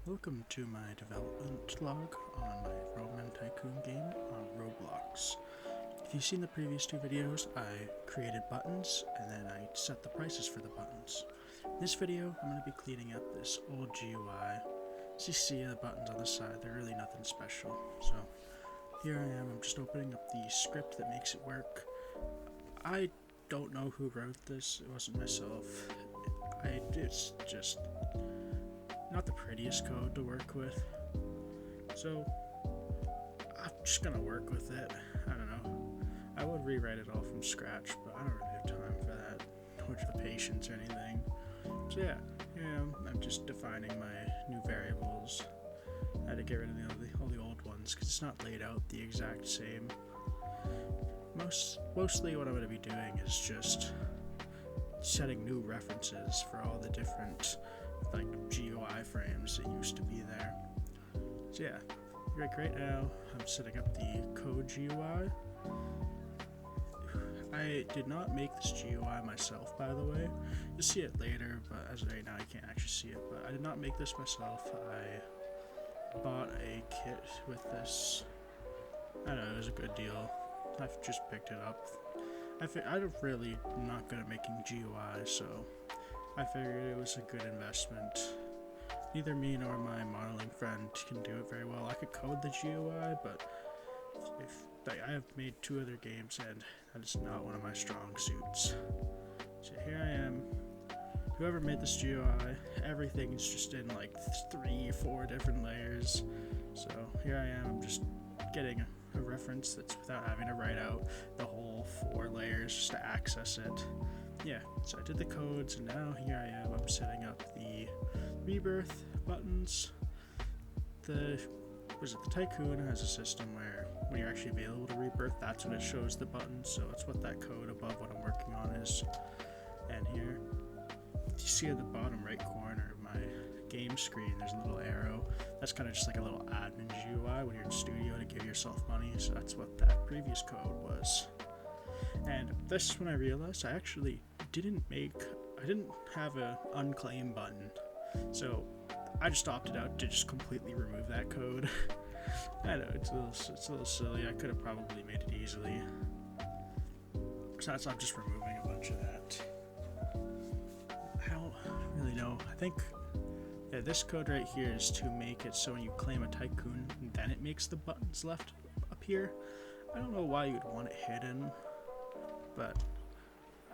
Welcome to my development log on my Ramen Tycoon game on Roblox. If you've seen the previous two videos, I created buttons and then I set the prices for the buttons. In this video, I'm going to be cleaning up this old GUI. As you see the buttons on the side, they're really nothing special. So here I am, I'm just opening up the script that makes it work. I don't know who wrote this, it wasn't myself. It's just not the prettiest code to work with, so I'm just gonna work with it. I don't know, I would rewrite it all from scratch, but I don't really have time for that, nor the patience or anything. So yeah, I'm just defining my new variables. I had to get rid of all the old ones because it's not laid out the exact same. Mostly what I'm going to be doing is just setting new references for all the different GUI frames that used to be there. So yeah, right now I'm setting up the code GUI. I did not make this GUI myself, by the way. You'll see it later, but as of right now I can't actually see it. But I did not make this myself. I bought a kit with this. I don't know, it was a good deal. I've just picked it up. I'm really not good at making GUI, so I figured it was a good investment. Neither me nor my modeling friend can do it very well. I could code the GUI, but I have made two other games and that is not one of my strong suits. So here I am. Whoever made this GUI, everything's just in like 3-4 different layers. So here I am, I'm just getting a reference that's without having to write out the whole 4 layers just to access it. Yeah, so I did the codes and now here I am, I'm setting up the rebirth buttons. The Tycoon has a system where when you're actually available to rebirth, that's when it shows the buttons, so it's what that code above what I'm working on is. And here, you see at the bottom right corner of my game screen, there's a little arrow. That's kind of just like a little admin GUI when you're in Studio to give yourself money, so that's what that previous code was. And this is when I realized I actually didn't have a unclaim button, so I just opted out to just completely remove that code. I know, it's a little silly. I could have probably made it easily. So I'm just removing a bunch of that. I don't really know. I think this code right here is to make it so when you claim a tycoon, then it makes the buttons left appear. I don't know why you'd want it hidden, but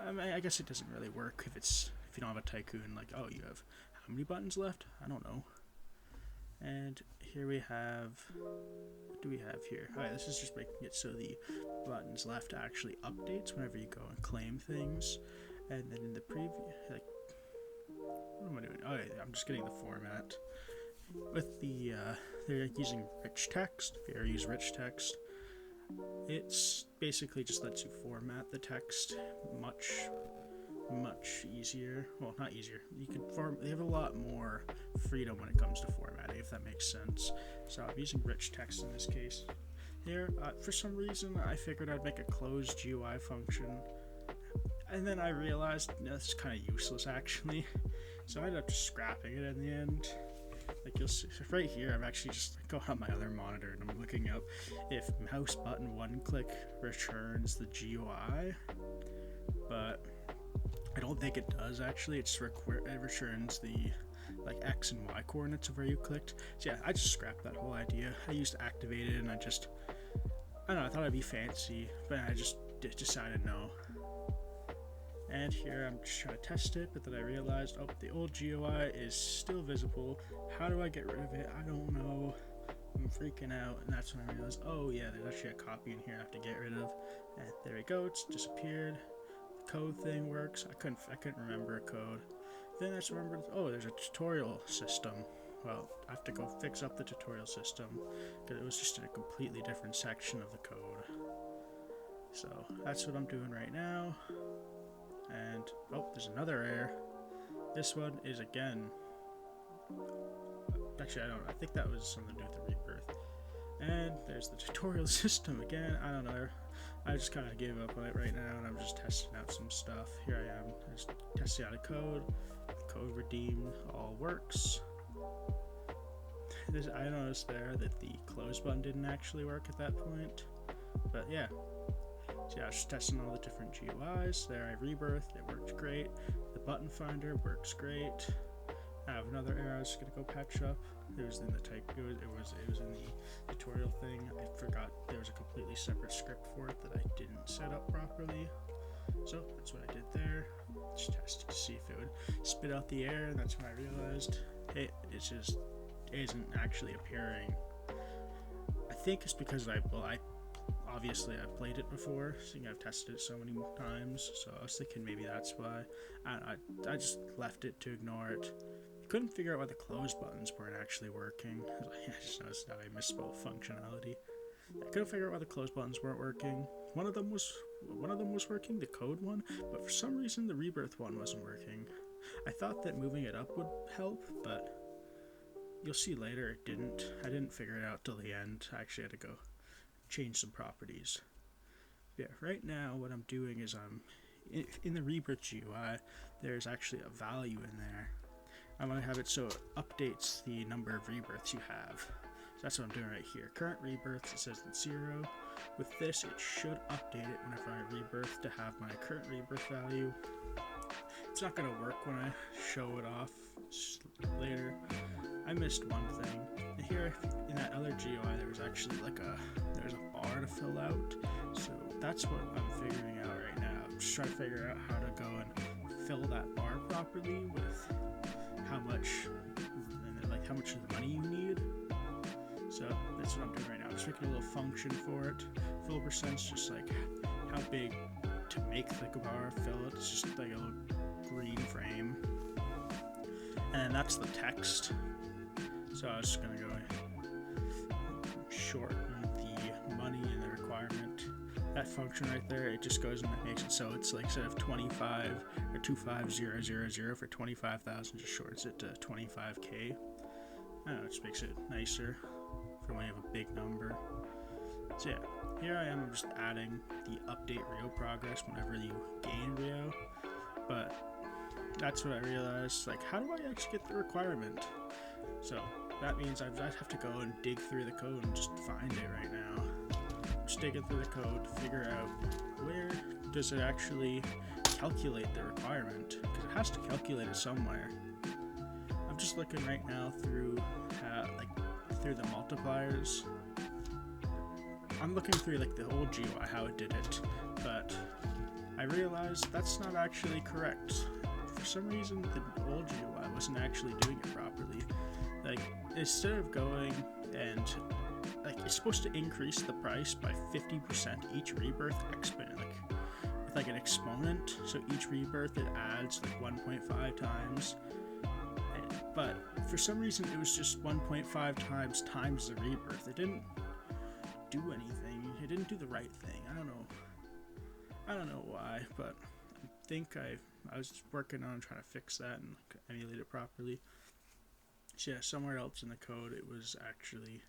I mean, I guess it doesn't really work if you don't have a tycoon. Like, oh, you have how many buttons left? I don't know. And here we have, what do we have here? Alright, this is just making it so the buttons left actually updates whenever you go and claim things. And then in the preview, what am I doing? Oh, yeah, I'm just getting the format. With the, they're using rich text. If you ever use rich text, it's basically just lets you format the text much easier. Well, not easier. They have a lot more freedom when it comes to formatting, if that makes sense. So I'm using rich text in this case. Here, for some reason, I figured I'd make a closed GUI function, and then I realized this is kind of useless actually. So I ended up just scrapping it in the end. Like you'll see right here, I'm actually just going on my other monitor and I'm looking up if mouse button one click returns the GUI, but I don't think it does actually. It returns the X and Y coordinates of where you clicked. So yeah, I just scrapped that whole idea. I used activated and I don't know, I thought I'd be fancy, but I just decided no. And here I'm just trying to test it, but then I realized, oh, the old GUI is still visible. How do I get rid of it? I don't know. I'm freaking out, and that's when I realized, oh yeah, there's actually a copy in here I have to get rid of. And there we go, it's disappeared. The code thing works. I couldn't remember a code. Then I just remembered, oh, there's a tutorial system. Well, I have to go fix up the tutorial system because it was just in a completely different section of the code. So that's what I'm doing right now. And oh, there's another error. This one is again. Actually, I don't know. I think that was something to do with the rebirth. And there's the tutorial system again. I don't know. I just kind of gave up on it right now, and I'm just testing out some stuff. Here I am. I just testing out a code. Code redeemed. All works. I noticed there that the close button didn't actually work at that point. But yeah. So yeah, I was just testing all the different GUIs. There I rebirthed, it worked great. The button finder works great. I have another error I was gonna go patch up. It was in the it was in the tutorial thing. I forgot there was a completely separate script for it that I didn't set up properly. So that's what I did there. Just tested to see if it would spit out the error, and that's when I realized it just isn't actually appearing. I think it's because obviously I've played it before, seeing I've tested it so many times, so I was thinking maybe that's why. I just left it to ignore it. Couldn't figure out why the close buttons weren't actually working. I just noticed how I misspelled functionality. I couldn't figure out why the close buttons weren't working. One of them was working, the code one, but for some reason the rebirth one wasn't working. I thought that moving it up would help, but you'll see later it didn't. I didn't figure it out till the end. I actually had to go change some properties. Yeah, right now what I'm doing is in the rebirth GUI, there's actually a value in there. I'm going to have it so it updates the number of rebirths you have. So that's what I'm doing right here. Current rebirths, it says it's 0. With this, it should update it whenever I rebirth to have my current rebirth value. It's not going to work when I show it off later. I missed one thing. Here in that other GUI, there was actually there's a bar to fill out. So that's what I'm figuring out right now. I'm just trying to figure out how to go and fill that bar properly with how much of the money you need. So that's what I'm doing right now. I'm just making a little function for it. Fill percent's just like how big to make the bar fill it. It's just like a little green frame. And that's the text. So I was just gonna go shorten the money and the requirement. That function right there, it just goes and it makes it so it's like instead of 25 or 25000 for 25,000, just shortens it to 25k. I don't know, it just makes it nicer for when you have a big number. So yeah, here I am. I'm just adding the update Rio progress whenever you gain Rio. But that's what I realized. Like, how do I actually get the requirement? So that means I have to go and dig through the code and just find it right now. Just digging through the code to figure out where does it actually calculate the requirement, because it has to calculate it somewhere. I'm just looking right now through through the multipliers. I'm looking through the old GUI how it did it, but I realized that's not actually correct. For some reason, the old GUI wasn't actually doing it properly. Instead of going and it's supposed to increase the price by 50% each rebirth exponent, with an exponent. So each rebirth it adds 1.5 times. But for some reason, it was just 1.5 times the rebirth. It didn't do anything. It didn't do the right thing. I don't know why, but I think I was just working on trying to fix that and emulate it properly. So yeah, somewhere else in the code, it was actually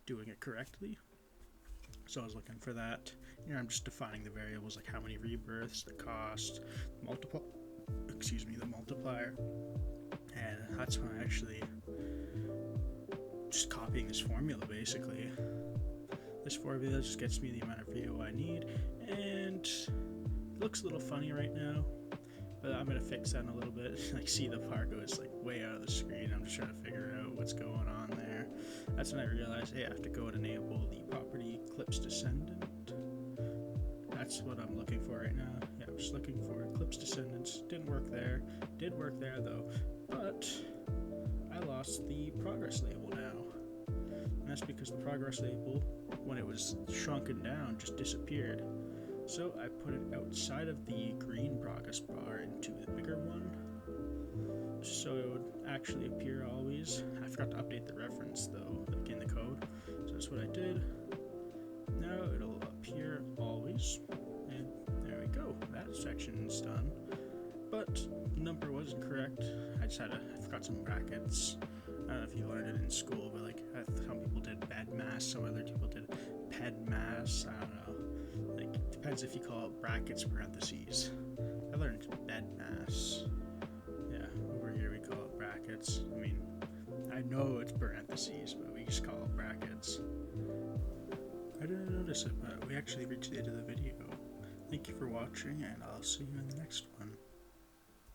doing it correctly. So I was looking for that. Here I'm just defining the variables, like how many rebirths, the cost, the multiplier. And that's when I actually just copying this formula basically. This formula just gets me the amount of Rio I need, and it looks a little funny right now, but I'm gonna fix that in a little bit. See, the part goes way out of the screen. I'm just trying to figure out what's going on there. That's when I realized, hey, I have to go and enable the property Eclipse Descendant. That's what I'm looking for right now. Yeah, I'm just looking for Eclipse Descendants. Didn't work there. Did work there though, but I lost the progress label now. And that's because the progress label, when it was shrunken down, just disappeared. So I put it outside of the green progress bar into the bigger one, so it would actually appear always. I forgot to update the reference though, in the code. So that's what I did. Now it'll appear always, and there we go. That section's done. But the number wasn't correct. I forgot some brackets. I don't know if you learned it in school, but some people did bed mass, some other people did ped mass. I don't know. It depends if you call it brackets, parentheses. I learned bed mass. Yeah, over here we call it brackets. I I know it's parentheses, but we just call it brackets. I didn't notice it, but we actually reached the end of the video. Thank you for watching, and I'll see you in the next one.